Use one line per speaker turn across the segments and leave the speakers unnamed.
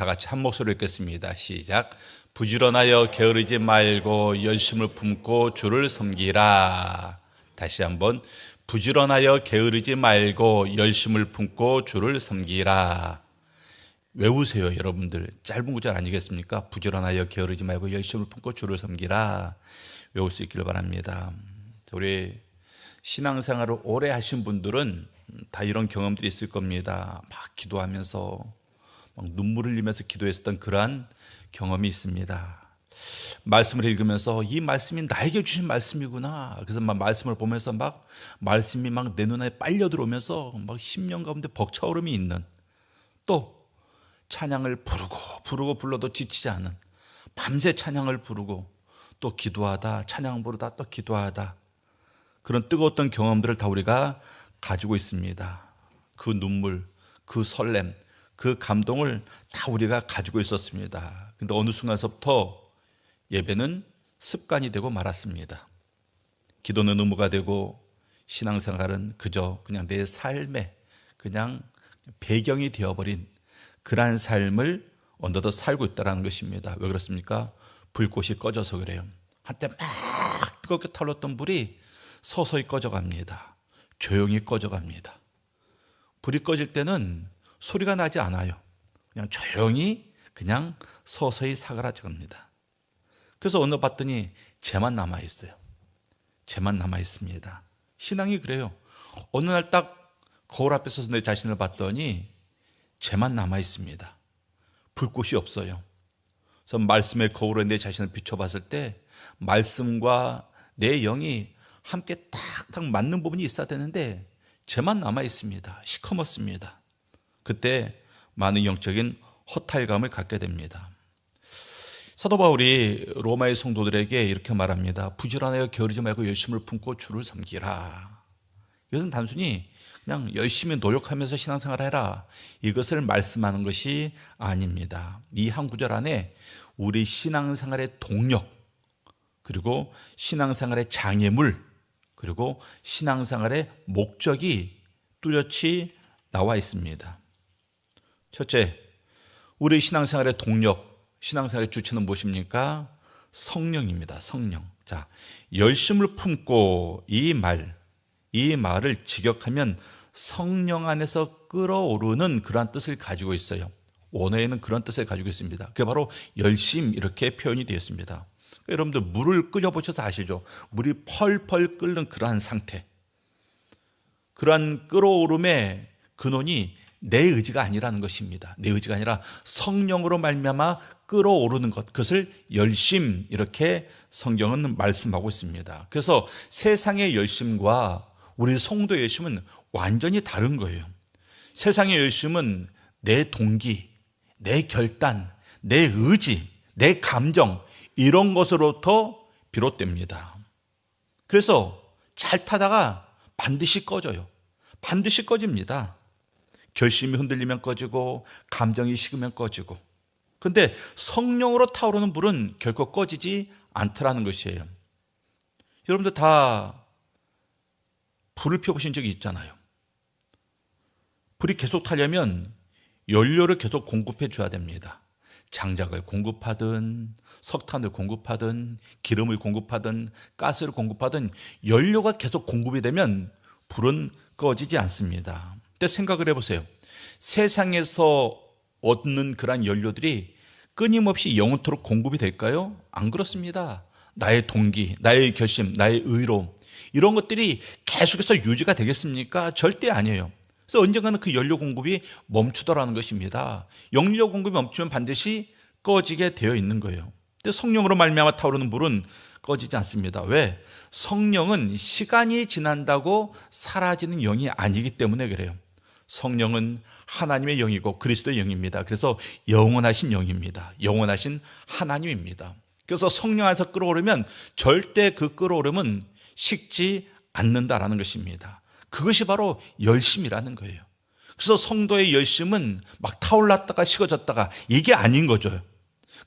다 같이 한 목소리로 읽겠습니다. 시작. 부지런하여 게으르지 말고 열심을 품고 주를 섬기라. 다시 한번. 부지런하여 게으르지 말고 열심을 품고 주를 섬기라. 외우세요, 여러분들. 짧은 구절 아니겠습니까? 부지런하여 게으르지 말고 열심을 품고 주를 섬기라. 외울 수 있기를 바랍니다. 우리 신앙생활을 오래 하신 분들은 다 이런 경험들이 있을 겁니다. 막 기도하면서 막 눈물을 흘리면서 기도했었던 그러한 경험이 있습니다. 말씀을 읽으면서 이 말씀이 나에게 주신 말씀이구나. 그래서 막 말씀을 보면서 막 말씀이 막 내 눈에 빨려 들어오면서 막 심령 가운데 벅차오름이 있는, 또 찬양을 부르고 불러도 지치지 않은, 밤새 찬양을 부르고 또 기도하다, 찬양 부르다 또 기도하다, 그런 뜨거웠던 경험들을 다 우리가 가지고 있습니다. 그 눈물, 그 설렘, 그 감동을 다 우리가 가지고 있었습니다. 근데 어느 순간서부터 예배는 습관이 되고 말았습니다. 기도는 의무가 되고 신앙생활은 그냥 내 삶의 그냥 배경이 되어버린 그러한 삶을 어느덧 살고 있다는 것입니다. 왜 그렇습니까? 불꽃이 꺼져서 그래요. 한때 막 뜨겁게 타올랐던 불이 서서히 꺼져갑니다. 조용히 꺼져갑니다. 불이 꺼질 때는 소리가 나지 않아요. 그냥 조용히 그냥 서서히 사그라져갑니다. 그래서 어느 봤더니 쟤만 남아있어요. 쟤만 남아있습니다. 신앙이 그래요. 어느 날 딱 거울 앞에 서서 내 자신을 봤더니 쟤만 남아있습니다. 불꽃이 없어요. 그래서 말씀의 거울에 내 자신을 비춰봤을 때 말씀과 내 영이 함께 탁탁 맞는 부분이 있어야 되는데 쟤만 남아있습니다. 시커멓습니다. 그때 많은 영적인 허탈감을 갖게 됩니다. 사도 바울이 로마의 성도들에게 이렇게 말합니다. 부지런하여 게으르지 말고 열심을 품고 주를 섬기라. 이것은 단순히 그냥 열심히 노력하면서 신앙생활을 해라, 이것을 말씀하는 것이 아닙니다. 이 한 구절 안에 우리 신앙생활의 동력, 그리고 신앙생활의 장애물, 그리고 신앙생활의 목적이 뚜렷이 나와 있습니다. 첫째, 우리 신앙생활의 동력, 신앙생활의 주체는 무엇입니까? 성령입니다. 성령. 자, 열심을 품고 이 말을 직역하면 성령 안에서 끓어오르는 그러한 뜻을 가지고 있어요. 원어에는 그런 뜻을 가지고 있습니다. 그게 바로 열심, 이렇게 표현이 되어 있습니다. 여러분들 물을 끓여보셔서 아시죠? 물이 펄펄 끓는 그러한 상태, 그러한 끓어오름의 근원이 내 의지가 아니라는 것입니다. 내 의지가 아니라 성령으로 말미암아 끓어오르는 것, 그것을 열심, 이렇게 성경은 말씀하고 있습니다. 그래서 세상의 열심과 우리 성도의 열심은 완전히 다른 거예요. 세상의 열심은 내 동기, 내 결단, 내 의지, 내 감정, 이런 것으로부터 비롯됩니다. 그래서 잘 타다가 반드시 꺼져요. 반드시 꺼집니다. 결심이 흔들리면 꺼지고 감정이 식으면 꺼지고. 그런데 성령으로 타오르는 불은 결코 꺼지지 않더라는 것이에요. 여러분들 다 불을 펴보신 적이 있잖아요. 불이 계속 타려면 연료를 계속 공급해 줘야 됩니다. 장작을 공급하든 석탄을 공급하든 기름을 공급하든 가스를 공급하든 연료가 계속 공급이 되면 불은 꺼지지 않습니다. 근데 생각을 해보세요. 세상에서 얻는 그러한 연료들이 끊임없이 영원토록 공급이 될까요? 안 그렇습니다. 나의 동기, 나의 결심, 나의 의로움, 이런 것들이 계속해서 유지가 되겠습니까? 절대 아니에요. 그래서 언젠가는 그 연료 공급이 멈추더라는 것입니다. 연료 공급이 멈추면 반드시 꺼지게 되어 있는 거예요. 근데 성령으로 말미암아 타오르는 불은 꺼지지 않습니다. 왜? 성령은 시간이 지난다고 사라지는 영이 아니기 때문에 그래요. 성령은 하나님의 영이고 그리스도의 영입니다. 그래서 영원하신 영입니다. 영원하신 하나님입니다. 그래서 성령 안에서 끓어오르면 절대 그 끓어오름은 식지 않는다라는 것입니다. 그것이 바로 열심이라는 거예요. 그래서 성도의 열심은 막 타올랐다가 식어졌다가 이게 아닌 거죠.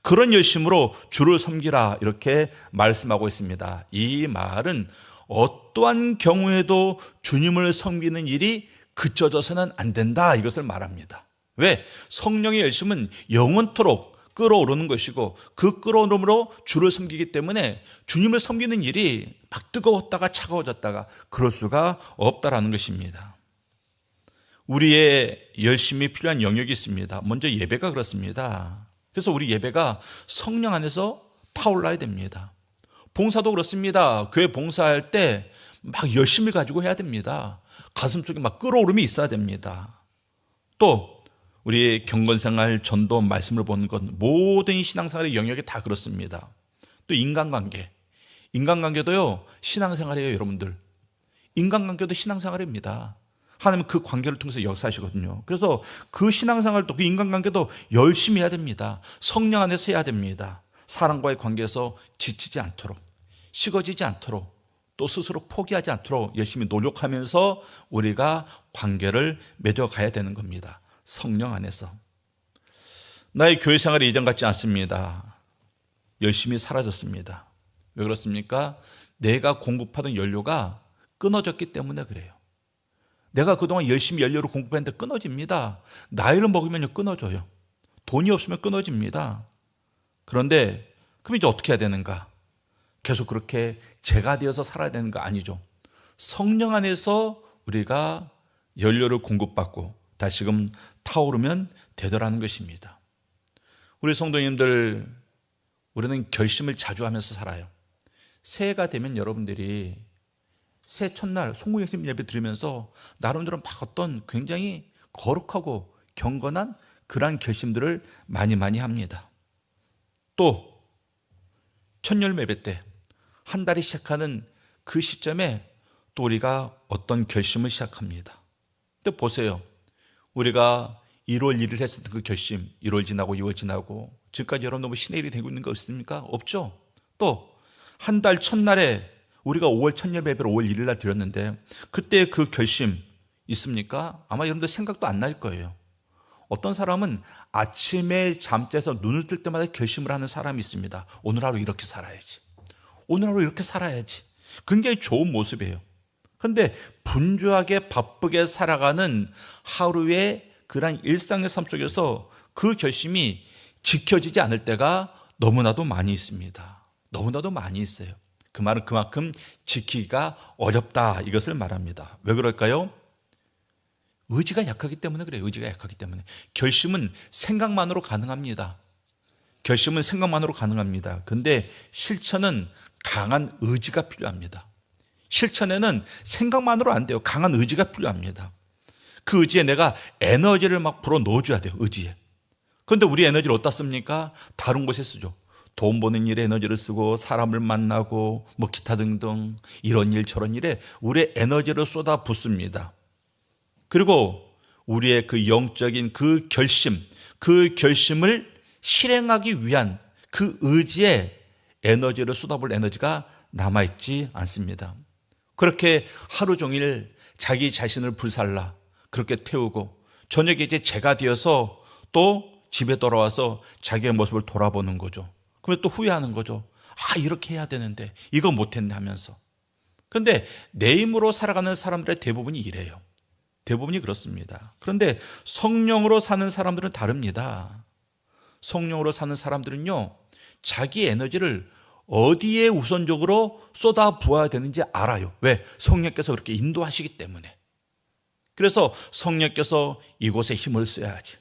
그런 열심으로 주를 섬기라, 이렇게 말씀하고 있습니다. 이 말은 어떠한 경우에도 주님을 섬기는 일이 그쳐져서는 안 된다, 이것을 말합니다. 왜? 성령의 열심은 영원토록 끓어오르는 것이고 그 끓어오름으로 주를 섬기기 때문에 주님을 섬기는 일이 막 뜨거웠다가 차가워졌다가 그럴 수가 없다라는 것입니다. 우리의 열심이 필요한 영역이 있습니다. 먼저 예배가 그렇습니다. 그래서 우리 예배가 성령 안에서 타올라야 됩니다. 봉사도 그렇습니다. 교회 봉사할 때 막 열심을 가지고 해야 됩니다. 가슴속에 막 끓어오름이 있어야 됩니다. 또 우리 경건생활, 전도, 말씀을 보는 것 모든 신앙생활의 영역이 다 그렇습니다. 또 인간관계도요 신앙생활이에요. 여러분들, 인간관계도 신앙생활입니다. 하나님은 그 관계를 통해서 역사하시거든요. 그래서 그 신앙생활도 그 인간관계도 열심히 해야 됩니다. 성령 안에서 해야 됩니다. 사람과의 관계에서 지치지 않도록, 식어지지 않도록, 또 스스로 포기하지 않도록 열심히 노력하면서 우리가 관계를 맺어가야 되는 겁니다. 성령 안에서. 나의 교회 생활이 이전 같지 않습니다. 열심히 사라졌습니다. 왜 그렇습니까? 내가 공급하던 연료가 끊어졌기 때문에 그래요. 내가 그동안 열심히 연료를 공급했는데 끊어집니다. 나이를 먹으면 끊어져요. 돈이 없으면 끊어집니다. 그런데 그럼 이제 어떻게 해야 되는가? 계속 그렇게 제가 되어서 살아야 되는 거 아니죠. 성령 안에서 우리가 연료를 공급받고 다시금 타오르면 되더라는 것입니다. 우리 성도님들, 우리는 결심을 자주 하면서 살아요. 새해가 되면 여러분들이 새해 첫날 송구영신 예배 들으면서 나름대로 막 어떤 굉장히 거룩하고 경건한 그러한 결심들을 많이 합니다. 또 첫열매 예배 때 한 달이 시작하는 그 시점에 또 우리가 어떤 결심을 시작합니다. 또 보세요. 우리가 1월 1일 했었던 그 결심, 1월 지나고 2월 지나고 지금까지 여러분 너무 신의 일이 되고 있는 거 있습니까? 없죠. 또 한 달 첫날에 우리가 5월 첫예배 예배를 5월 1일 날 드렸는데 그때 그 결심 있습니까? 아마 여러분들 생각도 안 날 거예요. 어떤 사람은 아침에 잠자서 눈을 뜰 때마다 결심을 하는 사람이 있습니다. 오늘 하루 이렇게 살아야지. 오늘 하루 이렇게 살아야지. 굉장히 좋은 모습이에요. 그런데 분주하게 바쁘게 살아가는 하루의 그런 일상의 삶 속에서 그 결심이 지켜지지 않을 때가 너무나도 많이 있습니다. 너무나도 많이 있어요. 그 말은 그만큼 지키기가 어렵다 이것을 말합니다. 왜 그럴까요? 의지가 약하기 때문에 그래요. 의지가 약하기 때문에. 결심은 생각만으로 가능합니다. 결심은 생각만으로 가능합니다. 그런데 실천은 강한 의지가 필요합니다. 실천에는 생각만으로 안 돼요. 강한 의지가 필요합니다. 그 의지에 내가 에너지를 막 불어 넣어줘야 돼요. 의지에. 그런데 우리 에너지를 어디다 씁니까? 다른 곳에 쓰죠. 돈 버는 일에 에너지를 쓰고 사람을 만나고 뭐 기타 등등 이런 일 저런 일에 우리의 에너지를 쏟아 붓습니다. 그리고 우리의 그 영적인 그 결심을 실행하기 위한 그 의지에 에너지를 쏟아볼 에너지가 남아있지 않습니다. 그렇게 하루 종일 자기 자신을 불살라 그렇게 태우고 저녁에 이제 제가 되어서 또 집에 돌아와서 자기의 모습을 돌아보는 거죠. 그러면 또 후회하는 거죠. 아, 이렇게 해야 되는데 이거 못했네 하면서. 그런데 내 힘으로 살아가는 사람들의 대부분이 이래요. 대부분이 그렇습니다. 그런데 성령으로 사는 사람들은 다릅니다. 성령으로 사는 사람들은요, 자기 에너지를 어디에 우선적으로 쏟아 부어야 되는지 알아요. 왜? 성령께서 그렇게 인도하시기 때문에. 그래서 성령께서 이곳에 힘을 써야지,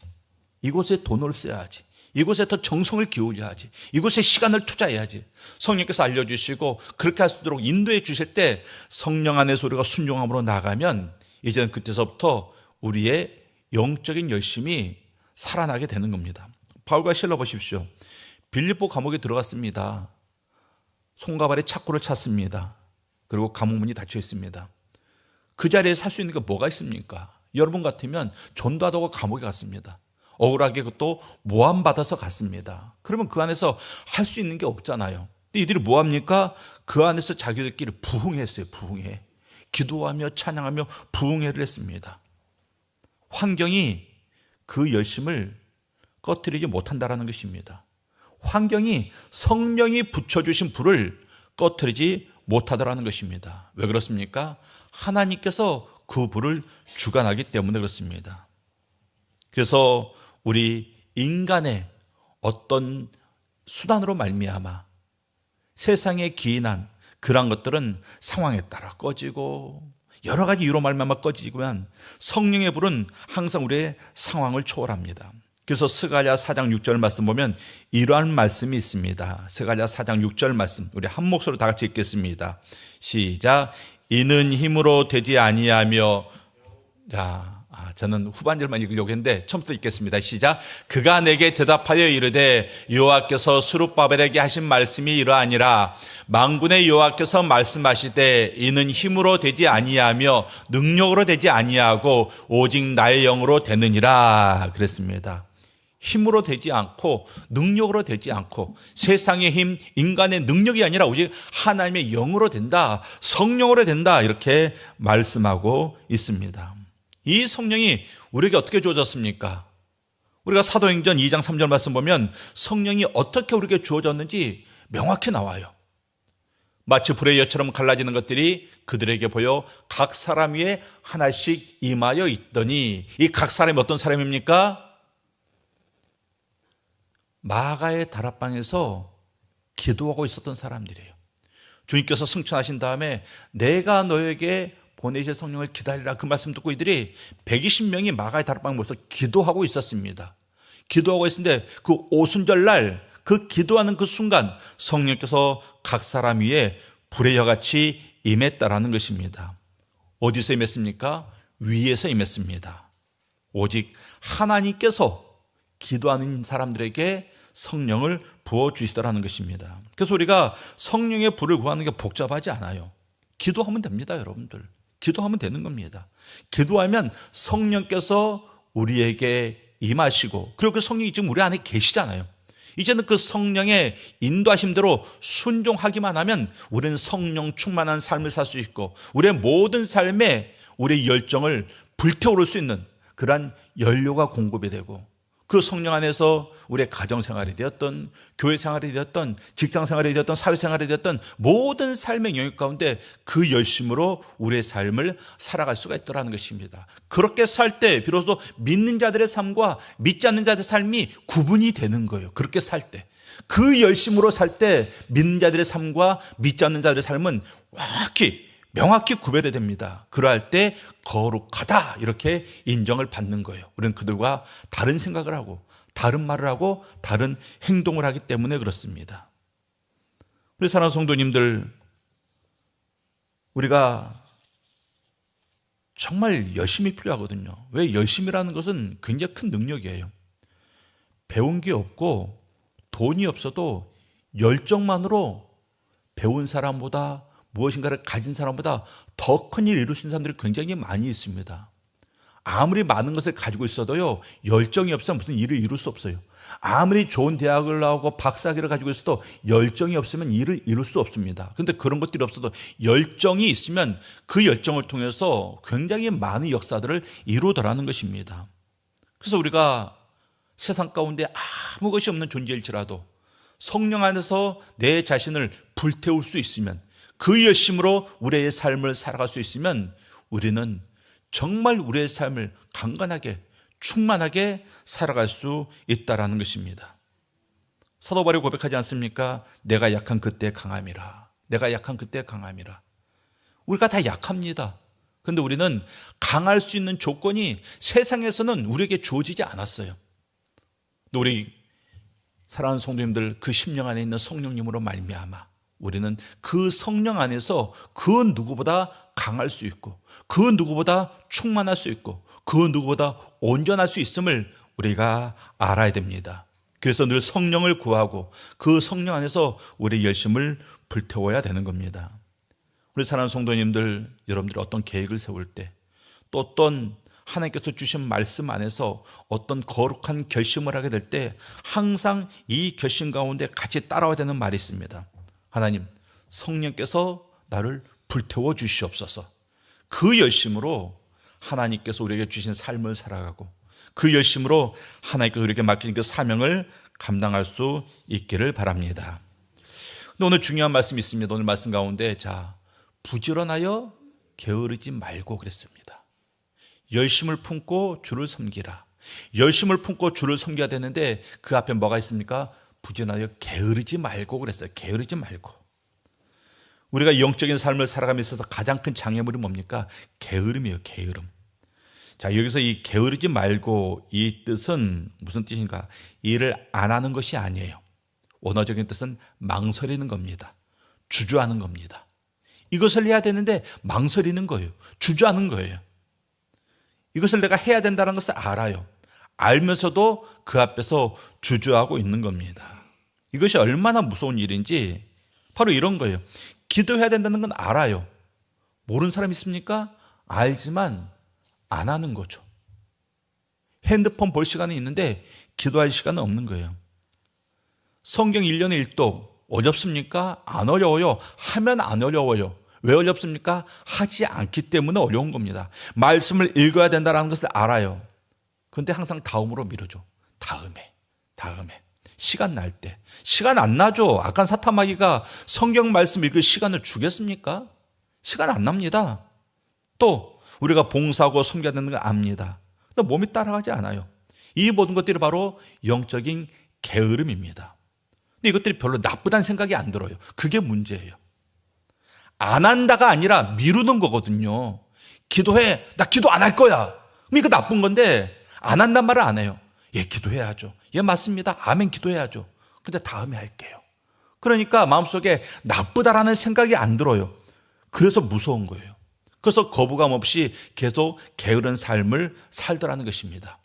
이곳에 돈을 써야지, 이곳에 더 정성을 기울여야지, 이곳에 시간을 투자해야지. 성령께서 알려주시고 그렇게 할 수 있도록 인도해 주실 때 성령 안에서 우리가 순종함으로 나가면 이제는 그때서부터 우리의 영적인 열심이 살아나게 되는 겁니다. 바울과 실라 보십시오. 빌립보 감옥에 들어갔습니다. 손가발에 착고를 찼습니다. 그리고 감옥 문이 닫혀 있습니다. 그 자리에 살 수 있는 게 뭐가 있습니까? 여러분 같으면 전도하다가 감옥에 갔습니다. 억울하게 그것도 모함받아서 갔습니다. 그러면 그 안에서 할 수 있는 게 없잖아요. 근데 이들이 뭐합니까? 그 안에서 자기들끼리 부흥했어요. 부흥회. 기도하며 찬양하며 부흥회를 했습니다. 환경이 그 열심을 꺼뜨리지 못한다는 것입니다. 환경이 성령이 붙여주신 불을 꺼뜨리지 못하더라는 것입니다. 왜 그렇습니까? 하나님께서 그 불을 주관하기 때문에 그렇습니다. 그래서 우리 인간의 어떤 수단으로 말미암아 세상에 기인한 그러한 것들은 상황에 따라 꺼지고 여러 가지 이유로 말미암아 꺼지지만 성령의 불은 항상 우리의 상황을 초월합니다. 그래서 스가랴 4장 6절 말씀 보면 이러한 말씀이 있습니다. 스가랴 4장 6절 말씀 우리 한 목소리로 다 같이 읽겠습니다. 시작. 이는 힘으로 되지 아니하며 저는 후반절만 읽으려고 했는데 처음부터 읽겠습니다. 시작. 그가 내게 대답하여 이르되 여호와께서 스룹바벨에게 하신 말씀이 이러하니라. 만군의 여호와께서 말씀하시되 이는 힘으로 되지 아니하며 능력으로 되지 아니하고 오직 나의 영으로 되느니라 그랬습니다. 힘으로 되지 않고 능력으로 되지 않고 세상의 힘, 인간의 능력이 아니라 오직 하나님의 영으로 된다, 성령으로 된다 이렇게 말씀하고 있습니다. 이 성령이 우리에게 어떻게 주어졌습니까? 우리가 사도행전 2장 3절 말씀 보면 성령이 어떻게 우리에게 주어졌는지 명확히 나와요. 마치 불의 여처럼 갈라지는 것들이 그들에게 보여 각 사람 위에 하나씩 임하여 있더니 이 각 사람이 어떤 사람입니까? 마가의 다락방에서 기도하고 있었던 사람들이에요. 주님께서 승천하신 다음에 내가 너에게 보내실 성령을 기다리라 그 말씀 듣고 이들이 120명이 마가의 다락방에 모여서 기도하고 있었습니다. 기도하고 있었는데 그 오순절날 그 기도하는 그 순간 성령께서 각 사람 위에 불의 여같이 임했다라는 것입니다. 어디서 임했습니까? 위에서 임했습니다. 오직 하나님께서 기도하는 사람들에게 성령을 부어주시더라는 것입니다. 그래서 우리가 성령의 불을 구하는 게 복잡하지 않아요. 기도하면 됩니다, 여러분들. 기도하면 되는 겁니다. 기도하면 성령께서 우리에게 임하시고 그리고 그 성령이 지금 우리 안에 계시잖아요. 이제는 그 성령의 인도하심대로 순종하기만 하면 우리는 성령 충만한 삶을 살 수 있고 우리의 모든 삶에 우리의 열정을 불태울 수 있는 그러한 연료가 공급이 되고 그 성령 안에서 우리의 가정생활이 되었던 교회생활이 되었던 직장생활이 되었던 사회생활이 되었던 모든 삶의 영역 가운데 그 열심으로 우리의 삶을 살아갈 수가 있더라는 것입니다. 그렇게 살 때 비로소 믿는 자들의 삶과 믿지 않는 자들의 삶이 구분이 되는 거예요. 그렇게 살 때 그 열심으로 살 때 믿는 자들의 삶과 믿지 않는 자들의 삶은 명확히 구별이 됩니다. 그러할 때 거룩하다 이렇게 인정을 받는 거예요. 우리는 그들과 다른 생각을 하고 다른 말을 하고 다른 행동을 하기 때문에 그렇습니다. 우리 사랑하는 성도님들, 우리가 정말 열심히 필요하거든요. 왜? 열심이라는 것은 굉장히 큰 능력이에요. 배운 게 없고 돈이 없어도 열정만으로 배운 사람보다 무엇인가를 가진 사람보다 더 큰 일 이루신 사람들이 굉장히 많이 있습니다. 아무리 많은 것을 가지고 있어도요, 열정이 없으면 무슨 일을 이룰 수 없어요. 아무리 좋은 대학을 나오고 박사학위를 가지고 있어도 열정이 없으면 일을 이룰 수 없습니다. 그런데 그런 것들이 없어도 열정이 있으면 그 열정을 통해서 굉장히 많은 역사들을 이루더라는 것입니다. 그래서 우리가 세상 가운데 아무 것이 없는 존재일지라도 성령 안에서 내 자신을 불태울 수 있으면 그 열심으로 우리의 삶을 살아갈 수 있으면 우리는 정말 우리의 삶을 강건하게 충만하게 살아갈 수 있다라는 것입니다. 사도 바울이 고백하지 않습니까? 내가 약한 그때 강함이라. 내가 약한 그때 강함이라. 우리가 다 약합니다. 그런데 우리는 강할 수 있는 조건이 세상에서는 우리에게 주어지지 않았어요. 근데 우리 사랑하는 성도님들, 그 심령 안에 있는 성령님으로 말미암아 우리는 그 성령 안에서 그 누구보다 강할 수 있고 그 누구보다 충만할 수 있고 그 누구보다 온전할 수 있음을 우리가 알아야 됩니다. 그래서 늘 성령을 구하고 그 성령 안에서 우리의 열심을 불태워야 되는 겁니다. 우리 사랑하는 성도님들, 여러분들이 어떤 계획을 세울 때 또 어떤 하나님께서 주신 말씀 안에서 어떤 거룩한 결심을 하게 될 때 항상 이 결심 가운데 같이 따라와야 되는 말이 있습니다. 하나님, 성령께서 나를 불태워 주시옵소서. 그 열심으로 하나님께서 우리에게 주신 삶을 살아가고 그 열심으로 하나님께서 우리에게 맡긴 그 사명을 감당할 수 있기를 바랍니다. 근데 오늘 중요한 말씀이 있습니다. 오늘 말씀 가운데 부지런하여 게으르지 말고 그랬습니다. 열심을 품고 주를 섬기라. 열심을 품고 주를 섬겨야 되는데 그 앞에 뭐가 있습니까? 부지런하여 게으르지 말고 그랬어요. 게으르지 말고. 우리가 영적인 삶을 살아가면서 있어서 가장 큰 장애물이 뭡니까? 게으름이에요. 게으름. 자, 여기서 이 게으르지 말고 이 뜻은 무슨 뜻인가? 일을 안 하는 것이 아니에요. 원어적인 뜻은 망설이는 겁니다. 주저하는 겁니다. 이것을 해야 되는데 망설이는 거예요. 주저하는 거예요. 이것을 내가 해야 된다는 것을 알아요. 알면서도 그 앞에서 주저하고 있는 겁니다. 이것이 얼마나 무서운 일인지 바로 이런 거예요. 기도해야 된다는 건 알아요. 모르는 사람 있습니까? 알지만 안 하는 거죠. 핸드폰 볼 시간은 있는데 기도할 시간은 없는 거예요. 성경 1년에 1독 어렵습니까? 안 어려워요. 하면 안 어려워요. 왜 어렵습니까? 하지 않기 때문에 어려운 겁니다. 말씀을 읽어야 된다는 것을 알아요. 그런데 항상 다음으로 미루죠. 다음에. 시간 날 때. 시간 안 나죠. 악한 사탄마귀가 성경 말씀 읽을 시간을 주겠습니까? 시간 안 납니다. 또 우리가 봉사하고 섬겨야 되는 걸 압니다. 근데 몸이 따라가지 않아요. 이 모든 것들이 바로 영적인 게으름입니다. 근데 이것들이 별로 나쁘다는 생각이 안 들어요. 그게 문제예요. 안 한다가 아니라 미루는 거거든요. 기도해. 나 기도 안 할 거야. 그럼 이거 나쁜 건데 안 한단 말을 안 해요. 예, 기도해야죠. 예, 맞습니다. 아멘, 기도해야죠. 근데 다음에 할게요. 그러니까 마음속에 나쁘다라는 생각이 안 들어요. 그래서 무서운 거예요. 그래서 거부감 없이 계속 게으른 삶을 살더라는 것입니다.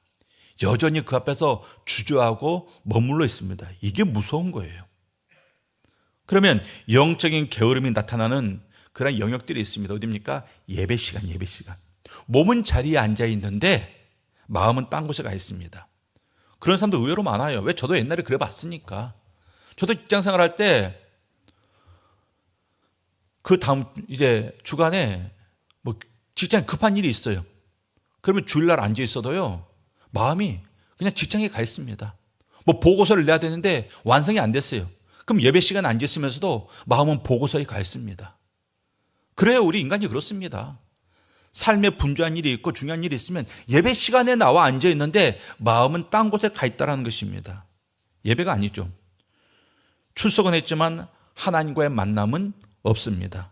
여전히 그 앞에서 주저하고 머물러 있습니다. 이게 무서운 거예요. 그러면 영적인 게으름이 나타나는 그런 영역들이 있습니다. 어디입니까? 예배 시간. 몸은 자리에 앉아 있는데 마음은 딴 곳에 가 있습니다. 그런 사람도 의외로 많아요. 왜? 저도 옛날에 그래 봤으니까. 저도 직장 생활할 때 그 다음 이제 주간에 뭐 직장에 급한 일이 있어요. 그러면 주일날 앉아 있어도요, 마음이 그냥 직장에 가 있습니다. 뭐 보고서를 내야 되는데 완성이 안 됐어요. 그럼 예배 시간에 앉아 있으면서도 마음은 보고서에 가 있습니다. 그래요. 우리 인간이 그렇습니다. 삶에 분주한 일이 있고 중요한 일이 있으면 예배 시간에 나와 앉아 있는데 마음은 딴 곳에 가 있다는 것입니다. 예배가 아니죠. 출석은 했지만 하나님과의 만남은 없습니다.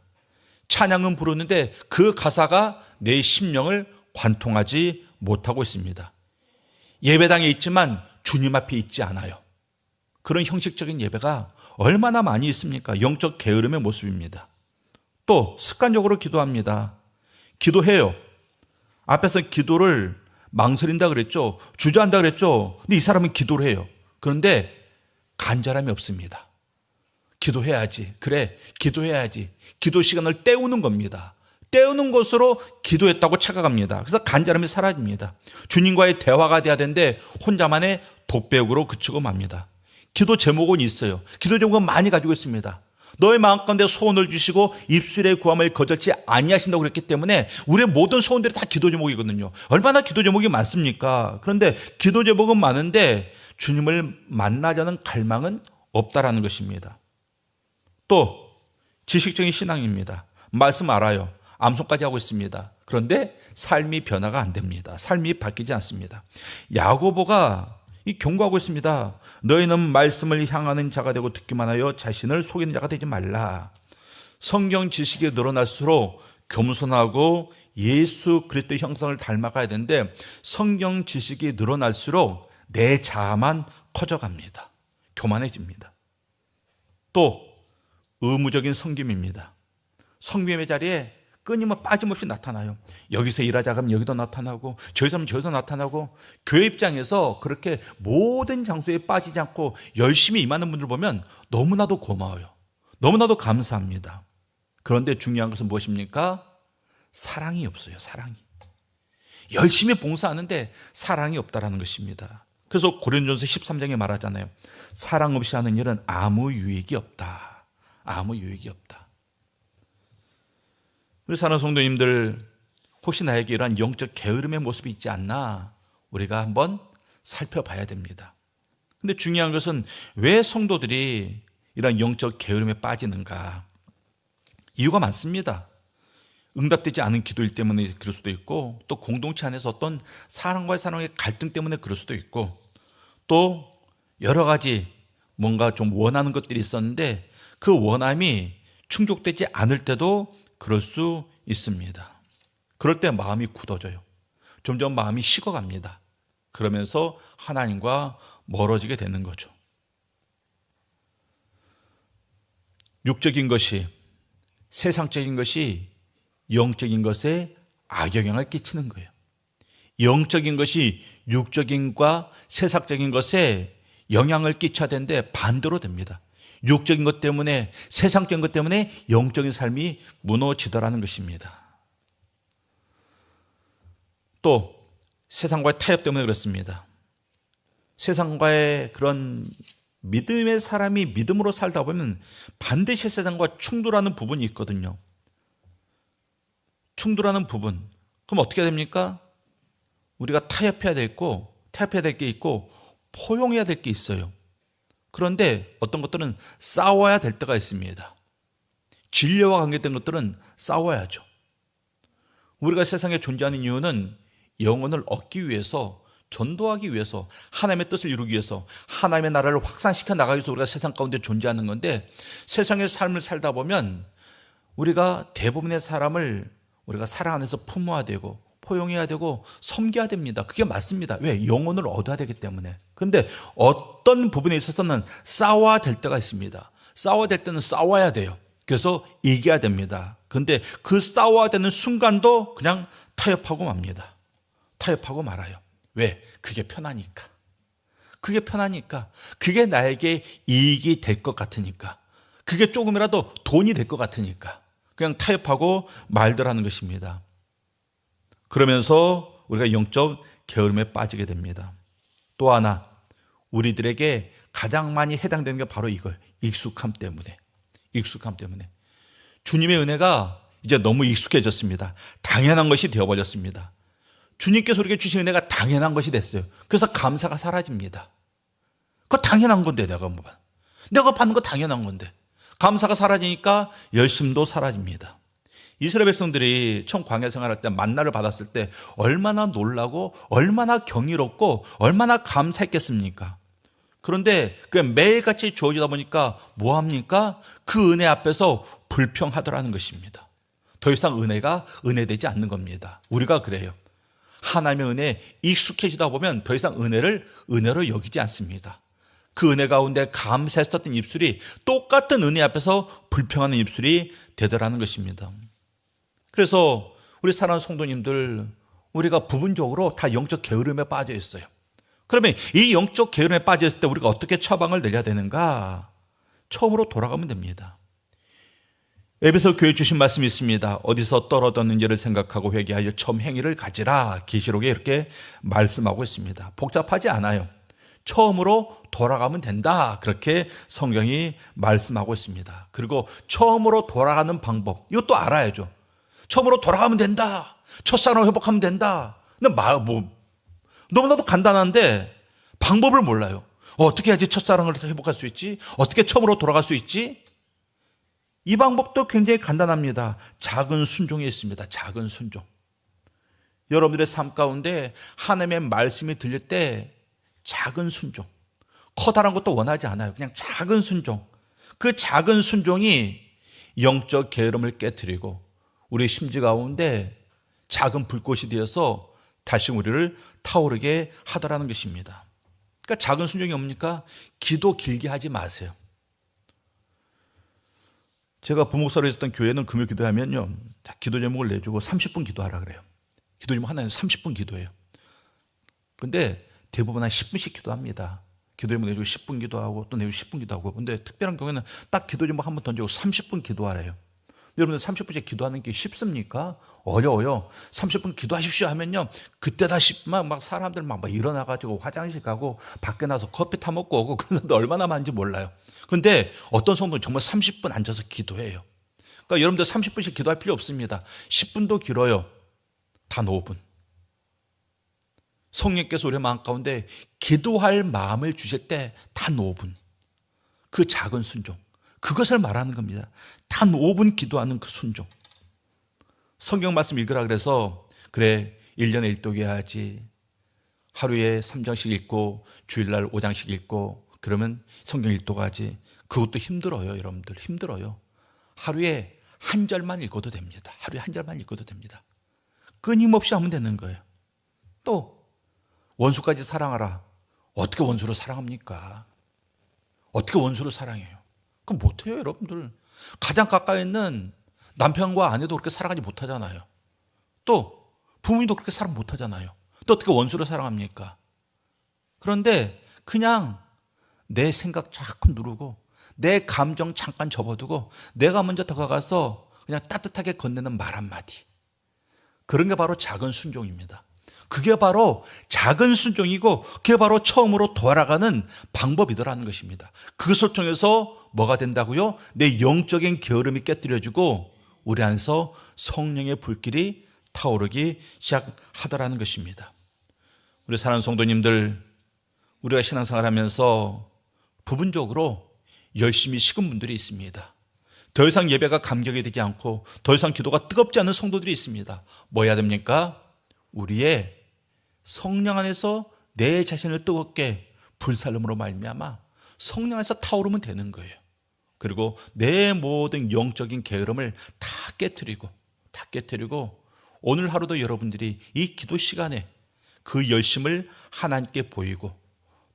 찬양은 부르는데 그 가사가 내 심령을 관통하지 못하고 있습니다. 예배당에 있지만 주님 앞에 있지 않아요. 그런 형식적인 예배가 얼마나 많이 있습니까? 영적 게으름의 모습입니다. 또 습관적으로 기도합니다. 기도해요. 앞에서 기도를 망설인다 그랬죠. 주저한다 그랬죠. 근데 이 사람은 기도를 해요. 그런데 간절함이 없습니다. 기도해야지. 그래, 기도해야지. 기도 시간을 때우는 겁니다. 때우는 것으로 기도했다고 착각합니다. 그래서 간절함이 사라집니다. 주님과의 대화가 돼야 되는데 혼자만의 독백으로 그치고 맙니다. 기도 제목은 있어요. 기도 제목은 많이 가지고 있습니다. 너의 마음 가운데 소원을 주시고 입술의 구함을 거절치 아니하신다고 그랬기 때문에 우리의 모든 소원들이 다 기도 제목이거든요. 얼마나 기도 제목이 많습니까? 그런데 기도 제목은 많은데 주님을 만나자는 갈망은 없다라는 것입니다. 또 지식적인 신앙입니다. 말씀 알아요. 암송까지 하고 있습니다. 그런데 삶이 변화가 안 됩니다. 삶이 바뀌지 않습니다. 야고보가 경고하고 있습니다. 너희는 말씀을 향하는 자가 되고 듣기만 하여 자신을 속이는 자가 되지 말라. 성경 지식이 늘어날수록 겸손하고 예수 그리스도의 형상을 닮아가야 되는데 성경 지식이 늘어날수록 내 자아만 커져갑니다. 교만해집니다. 또 의무적인 섬김입니다. 섬김의 자리에 끊임없이 빠짐없이 나타나요. 여기서 일하자 하면 여기도 나타나고 저기서 하면 저기도 나타나고 교회 입장에서 그렇게 모든 장소에 빠지지 않고 열심히 임하는 분들 보면 너무나도 고마워요. 너무나도 감사합니다. 그런데 중요한 것은 무엇입니까? 사랑이 없어요. 사랑이. 열심히 봉사하는데 사랑이 없다라는 것입니다. 그래서 고린도전서 13장에 말하잖아요. 사랑 없이 하는 일은 아무 유익이 없다. 아무 유익이 없다. 우리 사랑하는 성도님들, 혹시 나에게 이러한 영적 게으름의 모습이 있지 않나 우리가 한번 살펴봐야 됩니다. 근데 중요한 것은 왜 성도들이 이런 영적 게으름에 빠지는가? 이유가 많습니다. 응답되지 않은 기도일 때문에 그럴 수도 있고, 또 공동체 안에서 어떤 사람과의 사람의 갈등 때문에 그럴 수도 있고, 또 여러 가지 뭔가 좀 원하는 것들이 있었는데 그 원함이 충족되지 않을 때도 그럴 수 있습니다. 그럴 때 마음이 굳어져요. 점점 마음이 식어갑니다. 그러면서 하나님과 멀어지게 되는 거죠. 육적인 것이, 세상적인 것이 영적인 것에 악영향을 끼치는 거예요. 영적인 것이 육적인과 세상적인 것에 영향을 끼쳐야 되는데 반대로 됩니다. 육적인 것 때문에, 세상적인 것 때문에 영적인 삶이 무너지더라는 것입니다. 또 세상과의 타협 때문에 그렇습니다. 세상과의 그런 믿음의 사람이 믿음으로 살다 보면 반드시 세상과 충돌하는 부분이 있거든요. 충돌하는 부분. 그럼 어떻게 됩니까? 우리가 타협해야 될 게 있고 포용해야 될 게 있어요. 그런데 어떤 것들은 싸워야 될 때가 있습니다. 진리와 관계된 것들은 싸워야죠. 우리가 세상에 존재하는 이유는 영혼을 얻기 위해서, 전도하기 위해서, 하나님의 뜻을 이루기 위해서, 하나님의 나라를 확산시켜 나가기 위해서 우리가 세상 가운데 존재하는 건데, 세상의 삶을 살다 보면 우리가 대부분의 사람을 우리가 사랑 안에서 품어야 되고 포용해야 되고 섬겨야 됩니다. 그게 맞습니다. 왜? 영혼을 얻어야 되기 때문에. 그런데 어떤 부분에 있어서는 싸워야 될 때가 있습니다. 싸워야 될 때는 싸워야 돼요. 그래서 이겨야 됩니다. 그런데 그 싸워야 되는 순간도 그냥 타협하고 맙니다. 타협하고 말아요. 왜? 그게 편하니까. 그게 편하니까. 그게 나에게 이익이 될 것 같으니까. 그게 조금이라도 돈이 될 것 같으니까. 그냥 타협하고 말들하는 것입니다. 그러면서 우리가 영적 게으름에 빠지게 됩니다. 또 하나, 우리들에게 가장 많이 해당되는 게 바로 이걸, 익숙함 때문에. 익숙함 때문에. 주님의 은혜가 이제 너무 익숙해졌습니다. 당연한 것이 되어버렸습니다. 주님께서 우리에게 주신 은혜가 당연한 것이 됐어요. 그래서 감사가 사라집니다. 그거 당연한 건데, 내가 받는 거 당연한 건데. 감사가 사라지니까 열심도 사라집니다. 이스라엘 백성들이 처음 광야 생활할 때 만나를 받았을 때 얼마나 놀라고 얼마나 경이롭고 얼마나 감사했겠습니까? 그런데 그 매일같이 주어지다 보니까 뭐합니까? 그 은혜 앞에서 불평하더라는 것입니다. 더 이상 은혜가 은혜되지 않는 겁니다. 우리가 그래요. 하나님의 은혜에 익숙해지다 보면 더 이상 은혜를 은혜로 여기지 않습니다. 그 은혜 가운데 감사했었던 입술이 똑같은 은혜 앞에서 불평하는 입술이 되더라는 것입니다. 그래서 우리 사랑하는 성도님들, 우리가 부분적으로 다 영적 게으름에 빠져 있어요. 그러면 이 영적 게으름에 빠져 있을 때 우리가 어떻게 처방을 내려야 되는가? 처음으로 돌아가면 됩니다. 에베소 교회 주신 말씀이 있습니다. 어디서 떨어졌는지를 생각하고 회개하여 처음 행위를 가지라. 계시록에 이렇게 말씀하고 있습니다. 복잡하지 않아요. 처음으로 돌아가면 된다. 그렇게 성경이 말씀하고 있습니다. 그리고 처음으로 돌아가는 방법, 이것도 알아야죠. 처음으로 돌아가면 된다. 첫사랑을 회복하면 된다. 근데 너무나도 간단한데 방법을 몰라요. 어떻게 해야지 첫사랑을 회복할 수 있지? 어떻게 처음으로 돌아갈 수 있지? 이 방법도 굉장히 간단합니다. 작은 순종이 있습니다. 작은 순종. 여러분들의 삶 가운데 하나님의 말씀이 들릴 때 작은 순종. 커다란 것도 원하지 않아요. 그냥 작은 순종. 그 작은 순종이 영적 게으름을 깨트리고 우리 심지 가운데 작은 불꽃이 되어서 다시 우리를 타오르게 하더라는 것입니다. 그러니까 작은 순종이 뭡니까? 기도 길게 하지 마세요. 제가 부목사로 있었던 교회는 금요 기도하면요, 기도 제목을 내주고 30분 기도하라 그래요. 기도 제목 하나에 30분 기도해요. 근데 대부분 한 10분씩 기도합니다. 기도 제목 내주고 10분 기도하고 또 내주고 10분 기도하고. 근데 특별한 경우에는 딱 기도 제목 한번 던지고 30분 기도하래요. 여러분들 30분씩 기도하는 게 쉽습니까? 어려워요. 30분 기도하십시오 하면요, 그때 다시 막 사람들 막 일어나가지고 화장실 가고 밖에 나서 커피 타 먹고 오고 그런 사람들 얼마나 많은지 몰라요. 근데 어떤 성도는 정말 30분 앉아서 기도해요. 그러니까 여러분들 30분씩 기도할 필요 없습니다. 10분도 길어요. 단 5분. 성령께서 우리 마음 가운데 기도할 마음을 주실 때 단 5분. 그 작은 순종. 그것을 말하는 겁니다. 단 5분 기도하는 그 순종. 성경 말씀 읽으라 그래서 그래 1년에 1독 해야지, 하루에 3장씩 읽고 주일날 5장씩 읽고 그러면 성경 1독 하지. 그것도 힘들어요. 여러분들 힘들어요. 하루에 한 절만 읽어도 됩니다. 하루에 한 절만 읽어도 됩니다. 끊임없이 하면 되는 거예요. 또 원수까지 사랑하라. 어떻게 원수를 사랑합니까? 어떻게 원수를 사랑해요? 그럼 못해요. 여러분들 가장 가까이 있는 남편과 아내도 그렇게 사랑하지 못하잖아요. 또 부모님도 그렇게 사랑 못하잖아요. 또 어떻게 원수를 사랑합니까? 그런데 그냥 내 생각 자꾸 누르고 내 감정 잠깐 접어두고 내가 먼저 다가가서 그냥 따뜻하게 건네는 말 한마디, 그런 게 바로 작은 순종입니다. 그게 바로 작은 순종이고 그게 바로 처음으로 돌아가는 방법이더라는 것입니다. 그것을 통해서 뭐가 된다고요? 내 영적인 게으름이 깨뜨려지고 우리 안에서 성령의 불길이 타오르기 시작하더라는 것입니다. 우리 사랑하는 성도님들, 우리가 신앙생활하면서 부분적으로 열심히 식은 분들이 있습니다. 더 이상 예배가 감격이 되지 않고 더 이상 기도가 뜨겁지 않은 성도들이 있습니다. 뭐 해야 됩니까? 우리의 성령 안에서 내 자신을 뜨겁게 불살름으로 말미암아 성령 안에서 타오르면 되는 거예요. 그리고 내 모든 영적인 게으름을 다 깨트리고 오늘 하루도 여러분들이 이 기도 시간에 그 열심을 하나님께 보이고,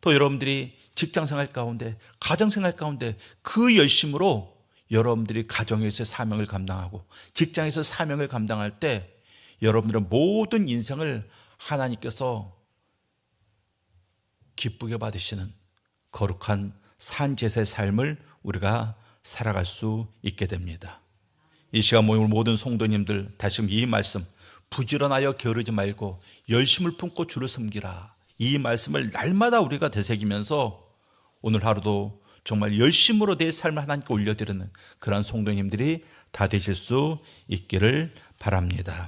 또 여러분들이 직장생활 가운데 가정생활 가운데 그 열심으로 여러분들이 가정에서 사명을 감당하고 직장에서 사명을 감당할 때 여러분들의 모든 인생을 하나님께서 기쁘게 받으시는 거룩한 산제사의 삶을 우리가 살아갈 수 있게 됩니다. 이 시간 모임 모든 성도님들, 다시금 이 말씀, 부지런하여 게으르지 말고 열심을 품고 주를 섬기라, 이 말씀을 날마다 우리가 되새기면서 오늘 하루도 정말 열심으로 내 삶을 하나님께 올려드리는 그런 성도님들이 다 되실 수 있기를 바랍니다.